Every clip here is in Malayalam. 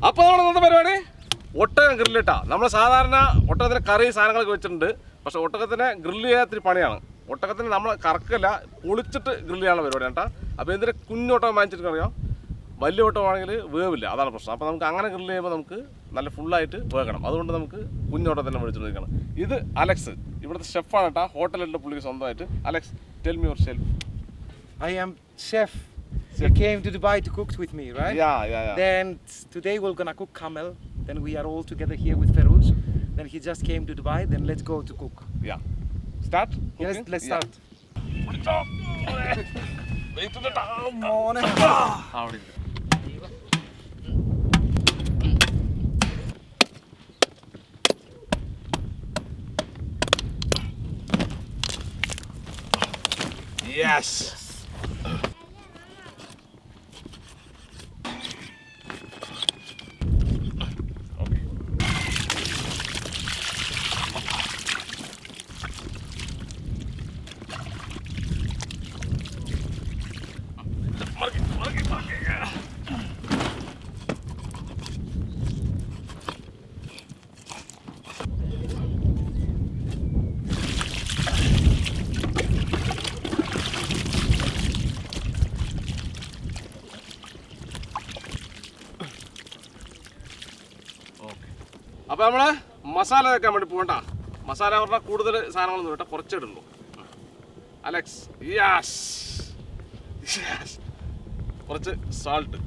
അപ്പോൾ നമ്മൾ ഇന്നത്തെ പരിപാടി ഒട്ടകം ഗ്രില്ലിട്ടാ. നമ്മൾ സാധാരണ ഒട്ടകത്തിന് കറി സാധനങ്ങളൊക്കെ വെച്ചിട്ടുണ്ട്. പക്ഷെ ഒട്ടകത്തിനെ ഗ്രില്ല് ചെയ്യാത്തൊരു പണിയാണ്. ഒട്ടകത്തിന് നമ്മൾ കറക്കല്ല, പൊളിച്ചിട്ട് ഗ്രില്ല് ചെയ്യാനുള്ള പരിപാടിയാണ് കേട്ടോ. അപ്പോൾ ഇതിൻ്റെ കുഞ്ഞോട്ടകം വാങ്ങിച്ചിട്ട് അറിയാം, വലിയ ഓട്ടമാണെങ്കിൽ വേവില്ല, അതാണ് പ്രശ്നം. അപ്പോൾ നമുക്ക് അങ്ങനെ ഗ്രില്ല് ചെയ്യുമ്പോൾ നമുക്ക് നല്ല ഫുള്ളായിട്ട് വേകണം. അതുകൊണ്ട് നമുക്ക് കുഞ്ഞോട്ടം തന്നെ മേടിച്ചുകൊണ്ടിരിക്കണം. ഇത് അലക്സ്, ഇവിടുത്തെ ഷെഫാണ് കേട്ടോ. ഹോട്ടലിൻ്റെ പുള്ളിക്ക് സ്വന്തമായിട്ട്. Alex, tell me your chef. I am chef. You came to Dubai to cook with me, right? Yeah. Then today we're gonna cook camel. Then we are all together here with Feroz. Then he just came to Dubai. Then let's go to cook. Yeah. Start? Yes, Cooking? let's start. Wait to the top. How did it? Yes. Okay. Mark it. അപ്പോൾ നമ്മൾ മസാല വെക്കാൻ വേണ്ടി പോകണ്ട. മസാല പറഞ്ഞാൽ കൂടുതൽ സാധനങ്ങളൊന്നും കേട്ടോ, കുറച്ചിടുള്ളൂ. അലക്സ്, യാസ്, കുറച്ച് സാൾട്ട്,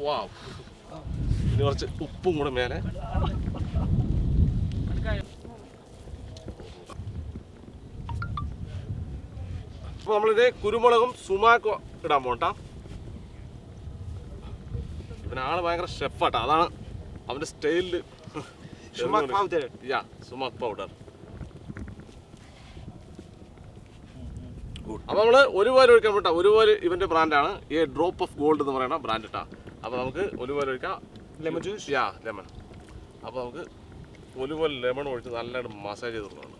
വാവ്, ഇനി കുറച്ച് ഉപ്പും കൂടെ മേലെ. അപ്പോൾ നമ്മളിത് കുരുമുളകും സുമാക്കും ഇടാൻ പോകണ്ട. ഇവനാണ് ഭയങ്കര ഷെഫാട്ടോ, അതാണ് അവൻ്റെ സ്റ്റൈലിൽ. Sumac powder. Yeah, sumac powder. Good. അപ്പോൾ നമ്മൾ ഒരുപോലെ ഒഴിക്കാൻ പറ്റാ. ഒരുപോലെ ഇവൻ്റെ ബ്രാൻഡാണ് ഈ ഡ്രോപ്പ് ഓഫ് ഗോൾഡ് എന്ന് പറയുന്ന ബ്രാൻഡ് ഇട്ടാ. അപ്പോൾ നമുക്ക് ഒരുപോലെ ഒഴിക്കാം. Lemon juice? Yeah, lemon. അപ്പോൾ നമുക്ക് ഒരുപോലെ ലെമൺ ഒഴിച്ച് നല്ലതായിട്ട് മസാജ് ചെയ്ത് കൊടുക്കണം.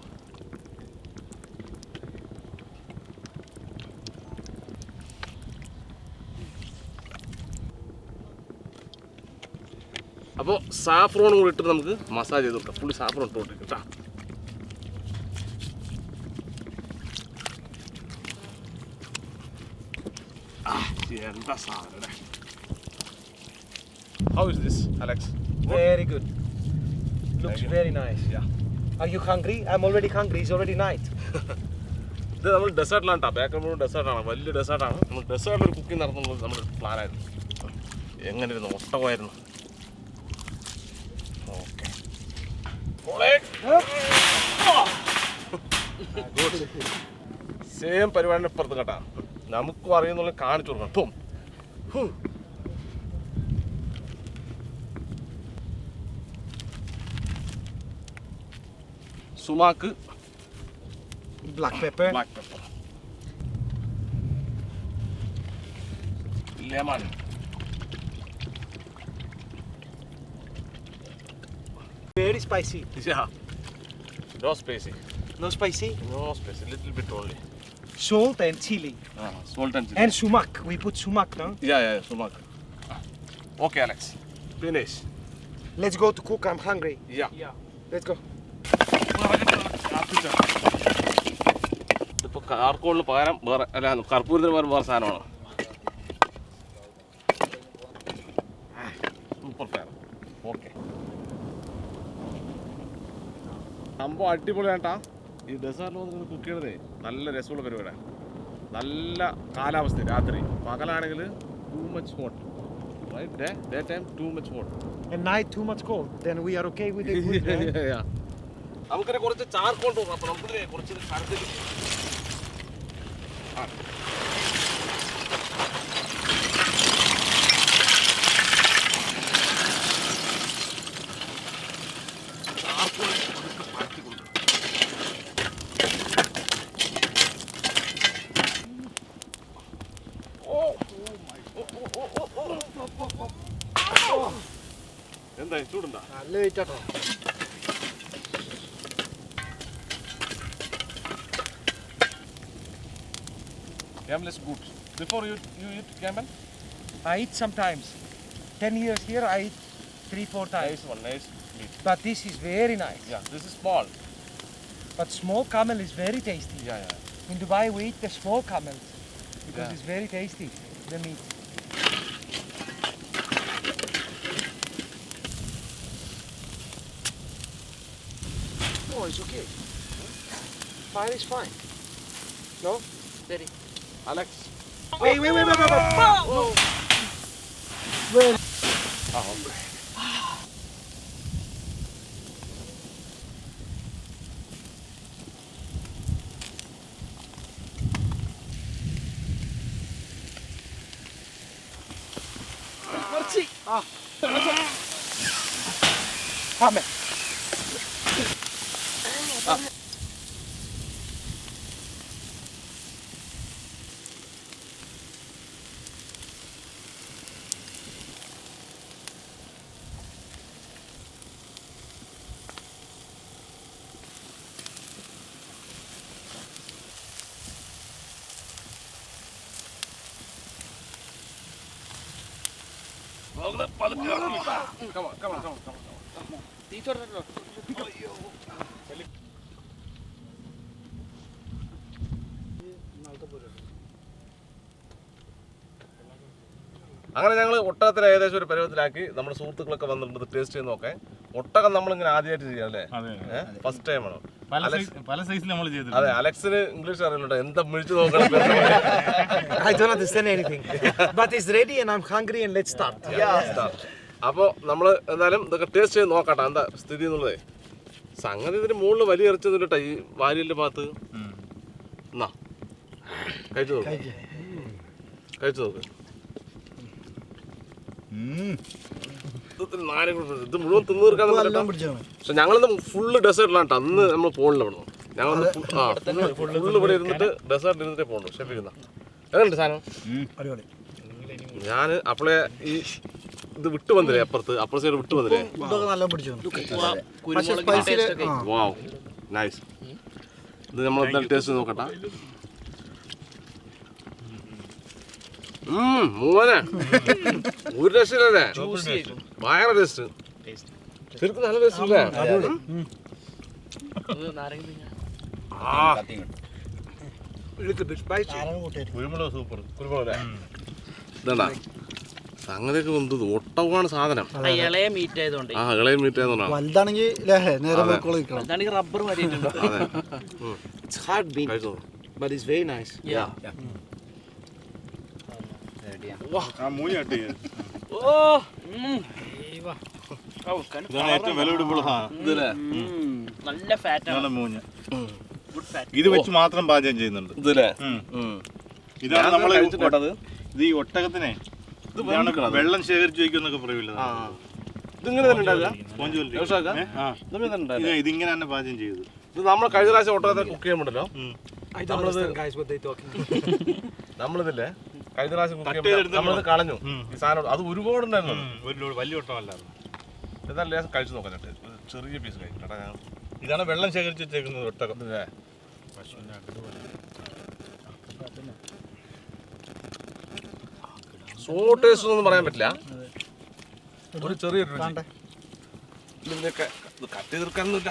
അപ്പോൾ സാഫ്രോൺ കൂടി ഇട്ട് നമുക്ക് മസാജ് ചെയ്ത് കൊടുക്കാം. ഫുള്ളി സാഫ്രോൺ ഇട്ടോട്ട് കേട്ടോ. എന്താ സാധനം. How is this, Alex? Very good. Looks you. very nice. Yeah. Are you hungry? I'm already hungry. It's already night. ഇത് നമ്മൾ ഡെസേർട്ടിലാണ് കേട്ടോ. ബാക്ക് മുഴുവൻ ഡെസേർട്ടാണ്, വലിയ ഡെസേർട്ടാണ്. നമ്മൾ ഡെസേർട്ടിൽ കുക്കിംഗ് നടത്തുന്നത് നമ്മുടെ പ്ലാനായിരുന്നു. എങ്ങനെ ഇരുന്നു, ഒട്ടകമായിരുന്നു. സെയിം പരിപാടിയുടെ ഇപ്പുറത്ത് കേട്ടാ. നമുക്കും അറിയുന്നുള്ള കാണിച്ചു കൊടുക്കണം. സുമാക്ക്, Black pepper. Lemon, Very spicy. yeah, no spicy, No spicy. little bit only. Salt and chili. Salt and chili. And sumac. We put sumac, no? Yeah, sumac. Okay, Alex, finish. Let's go to cook. I'm hungry. Yeah. Let's go. ഇതിപ്പോൾ കാർക്കോളിന് പകരം വേറെ, അല്ല കർപ്പൂരത്തിന് പകരം വേറെ സാധനമാണ്. Super fire. ഓക്കെ, സംഭവം അടിപൊളിയാണ് കേട്ടോ. ഈ ഡെസേർട്ടിൽ വന്ന് കുക്ക് ചെയ്യണതേ നല്ല രസമുള്ള പരിപാടിയാണ്. നല്ല കാലാവസ്ഥ, രാത്രി. പകലാണെങ്കിൽ too much hot, right? Day time too much hot. And night too much cold. Then we are okay with the food. Yeah. നമുക്കിനെ കുറച്ച് ചാർക്കോൾ തോന്നും. അപ്പോൾ നമുക്ക് കുറച്ച് കറുത്തിൽ ചാർക്കോൾ പരത്തി കൊടുക്കും. എന്താ ചൂടുണ്ടോ? നല്ല വെയിറ്റ് ആട്ടോ. Camel is good. Before you eat camel? I eat sometimes. 10 years here, I eat 3-4 times. Nice one, nice meat. But this is very nice. Yeah, this is small. But small camel is very tasty. Yeah, yeah. In Dubai we eat the small camels because Yeah. it's very tasty, the meat. Oh, it's okay. Fire is fine. No? Steady. Alex. Wait. Whoa. Camel. Come on. അങ്ങനെ ഞങ്ങൾ ഒട്ടകത്തിന് ഏകദേശം ഒരു പരുവത്തിലാക്കി നമ്മുടെ സുഹൃത്തുക്കളൊക്കെ വന്നിട്ടുണ്ട് ടേസ്റ്റ് ചെയ്ത് നോക്കാൻ. ഒട്ടകം നമ്മളിങ്ങനെ ആദ്യമായിട്ട് ചെയ്യാം അല്ലേ? ഫസ്റ്റ് ടൈം ആണ്. പല സൈസിൽ നമ്മൾ ചെയ്തിട്ടുണ്ട്. അതെ, അലക്സിന് ഇംഗ്ലീഷ് അറിയില്ല, എന്താ വിളിച്ചു നോക്കണം. I don't understand anything. But it's ready and I'm hungry and let's start. അപ്പോൾ നമ്മൾ എന്തായാലും ഇതൊക്കെ ടേസ്റ്റ് ചെയ്ത് നോക്കട്ടെ എന്താ സ്ഥിതി എന്നുള്ളത്. സംഗതി ഇതിന് മുകളിൽ വലിയ ഇറച്ചൊന്നും കേട്ടോ ഈ വാരിയലിൻ്റെ ഭാഗത്ത്. എന്നാ കഴിച്ചു നോക്ക്. ഇത് മുഴുവൻ തിന്നു തീർക്കാണെന്ന്. പക്ഷെ ഞങ്ങളിന്ന് ഫുള്ള് ഡെസേർട്ടിലാണ് കേട്ടോ അന്ന് നമ്മൾ പോകണില്ല ഇവിടുന്ന്. ഞങ്ങൾ ഫുള്ള് ഇവിടെ ഇരുന്നിട്ട് ഡെസേർട്ടിൽ ഇരുന്നിട്ടേ പോകുന്നു. ഷെഫിക്കുന്ന എങ്ങനെയുണ്ട് സാധനം? ഞാൻ അപ്പോളെ ഈ ഇത് വിട്ടു വന്നില്ലേ, അപ്പുറത്തെ സൈഡ് വിട്ടു വന്നില്ലേ. വാവ്, നൈസ്. ഇത് നമ്മൾ എന്തായാലും ടേസ്റ്റ് നോക്കട്ടെ. മോനെ ഒരു രക്ഷയില്ലേ, ഭയങ്കര ടേസ്റ്റ്. ശരിക്കും നല്ല ടേസ്റ്റ് അല്ലേ? കുരുമുളക് സൂപ്പർ. കുരുമുളക് ഇതണ്ടാ സംഗതിയൊക്കെ വന്നത്. ഒട്ടകമാണ് സാധനം. ഇളയ മീറ്റ് ആയതുകൊണ്ട് ഇളയ മീറ്റ് ആയതുകൊണ്ടാണ്. വലുതാണെങ്കിൽ റബ്ബർ മാറ്റിയിട്ടുണ്ട്. It's hard bean, but it's very nice. ഇതാണ് ഏറ്റവും വിലപിടിപ്പുള്ള സാധനം. നല്ല ഫാറ്റാണ് മൂഞ്ഞ്. ഇത് വെച്ച് മാത്രം പാചകം ചെയ്യുന്നുണ്ട്. ഇതാണ് നമ്മൾ ഇത് ഈ ഒട്ടകത്തിനെ വെള്ളം ശേഖരിച്ചു വയ്ക്കുന്നൊക്കെ പറയൂല. ഇതിങ്ങനെ തന്നെ പാചകം ചെയ്തത്. ഇത് നമ്മൾ കഴിഞ്ഞ പ്രാവശ്യം ഒട്ടകത്തെ കുക്ക് ചെയ്യുമ്പോഴല്ലോ, നമ്മളിതില്ലേ കഴിഞ്ഞ പ്രാവശ്യം നമ്മളിത് കളഞ്ഞു ഈ സാധനം. അത് ഒരുപാട് ഉണ്ടായിരുന്നു, വലിയ ഒട്ടകമല്ലായിരുന്നു. ഇതല്ലേ കഴിച്ചു നോക്കാൻ ചെറിയ പീസ് കഴിക്കട്ടെ. ഇതാണ് വെള്ളം ശേഖരിച്ച് വെച്ചേക്കുന്നത് ഒട്ടകം. സോ ടേസ്റ്റ് ഒന്നും പറയാൻ പറ്റില്ല, ഒരു ചെറിയൊരു രുചി. ഇതിന്റെയൊക്കെ ഇത് കട്ട് തീർക്കാനൊന്നുമില്ല.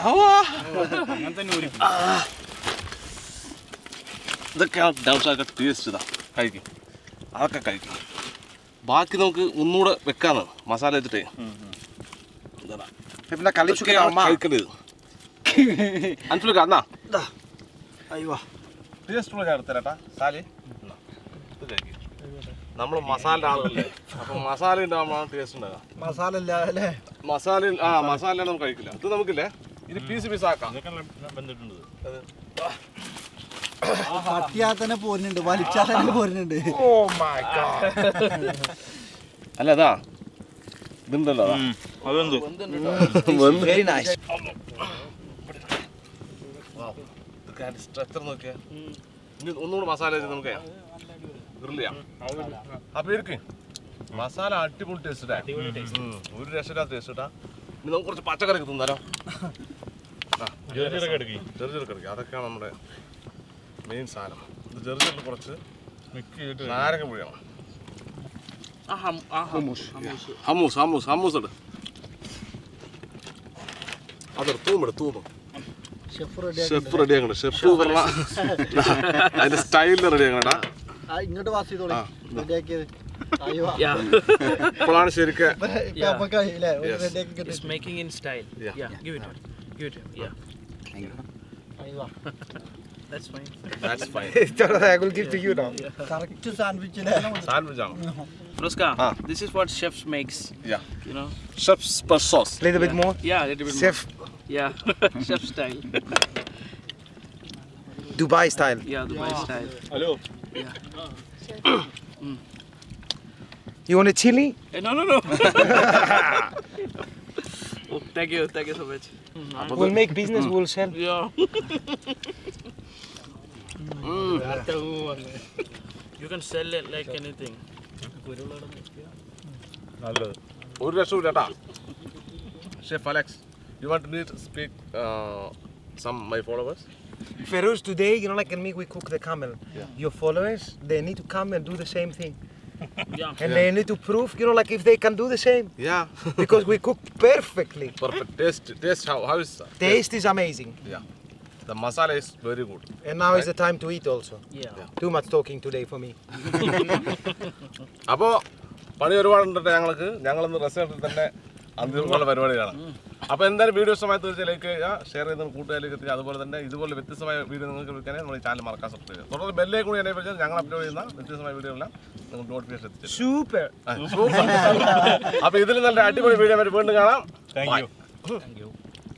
അങ്ങനെ തന്നെ ഇതൊക്കെ ഡൗട്ട്സൊക്കെ ടേസ്റ്റ് ഇതാ കഴിക്കും, അതൊക്കെ കഴിക്കും. ബാക്കി നമുക്ക് ഒന്നുകൂടെ വെക്കാന്ന് മസാല വെച്ചിട്ടേ കഴിക്കേണ്ടത്. അൻഫിലൊക്കെ എന്നാ ടേസ്റ്റുള്ള ഞാൻ എടുത്തരാട്ടാ സാലി. ഇത് കഴിക്കും. നമ്മൾ മസാല ആളുകളല്ലേ, അപ്പൊ മസാല ഉണ്ടാകുമ്പോഴാണ് ടേസ്റ്റ് ഉണ്ടാകുക. മസാല നമുക്ക് കഴിക്കില്ല. ഇത് നമുക്കില്ലേ ഇത് പീസ് ആക്കാം. തന്നെ പോരുന്നുണ്ട്, വലിച്ചാൽ തന്നെ പോരുന്നുണ്ട്. അല്ല അതാ ഇതുണ്ടല്ലോ, സ്ട്രക്ചർ നോക്കിയാ. ഇനി ഒന്നുകൂടെ മസാല വെച്ച് നമുക്ക് ഗ്രില്ല് ചെയ്യാം. അപ്പൊ ഇരിക്കും മസാല അടിപൊളി ടേസ്റ്റ്, ഒരു രക്ഷയില്ലാത്ത ടേസ്റ്റ് ഇട്ടാ. ഇനി നമുക്ക് കുറച്ച് പച്ചക്കറി തിന്നാലോ. ചെറുചെറുക്കെടുക്കുക, അതൊക്കെയാണ് നമ്മുടെ മെയിൻ സാധനം. ഇത് ചെറുചെറുക്ക് കുറച്ച് നാരങ്ങ പുഴിയണം. ഹമ്മൂസ് ഇട്. അതൊരു തൂമ്പ് തൂമ്പ് ഷെഫ് റെഡി ഷെഫ് റെഡി ആക്കണ്ട ഷെഫ് പറഞ്ഞ അതിന്റെ സ്റ്റൈലിൽ റെഡി ആക്കണടാ ഇങ്ങോട്ട് പാസ് ചെയ്തോളൂ റെഡിയാക്കിയത് അയ്യോ Yeah. ഇപ്പോഴാണ് ശരിക്കും ഇപ്പൊ അപ്പൊ കഴിയില്ലേ റെഡിയാക്കി It's making in style. Yeah. Yeah. Give it to him. Give it to him. Yeah. അയ്യോ That's fine. That's fine. I will give to you now. Correct സാൻഡ്വിച്ചിലെ സാൻഡ്വിച്ച് ആണ് Ruska, this is what chefs makes. Yeah. You know. Chef sauce A little bit more. Yeah, a little bit Chef, more. Yeah. Chef style. Dubai style. Yeah, Dubai style. Hello You want a chili? No. Oh, thank you so much. We'll make business, we'll sell. Yeah. You can sell it like anything. നല്ലത് ഒരു രക്ഷവും കേട്ടാ chef Alex you want to speak some my followers Feroz, today, you know, like in me, we cook the camel. Your followers, they need to come and do the same thing. Yeah. And they need to prove, you know, like if they can do the same. Yeah Because we cook perfectly. Perfect taste how is Taste is amazing. yeah the masala is very good And now is the time to eat also. Yeah. Too much talking today for me. അപ്പോൾ പണി ഒരുപാടുണ്ട് ഞങ്ങളിന്ന് റെസ്റ്റോറൻറ്റിൽ തന്നെ അന്തിമ പരിപാടിയാണ് അപ്പോൾ എന്തായാലും വീഡിയോ ഇഷ്ടമായി തീർച്ചയായും ലൈക്ക് ചെയ്യുക ഷെയർ ചെയ്ത് കൂട്ടുകാരിലേക്ക് എത്തിക്കുക അതുപോലെ തന്നെ ഇതുപോലെ വ്യത്യസ്തമായ വീഡിയോ നിങ്ങൾക്ക് വിളിക്കാനേ നമ്മുടെ ഈ ചാനൽ മറക്കാൻ സബ്സ്ക്രൈബ് ചെയ്യുക തുടർന്ന് ബെല്ലേ കൂടി എന്നെ പറ്റി ഞങ്ങൾ അപ്ലോഡ് ചെയ്യുന്ന വ്യത്യസ്തമായ വീഡിയോ എല്ലാം നിങ്ങൾക്ക് നോട്ടിഫിക്കേഷൻ എത്തിച്ചു Super. അപ്പോൾ ഇതിൽ നല്ല അടിപൊളി വീഡിയോ വീണ്ടും കാണാം താങ്ക് യു Thank you.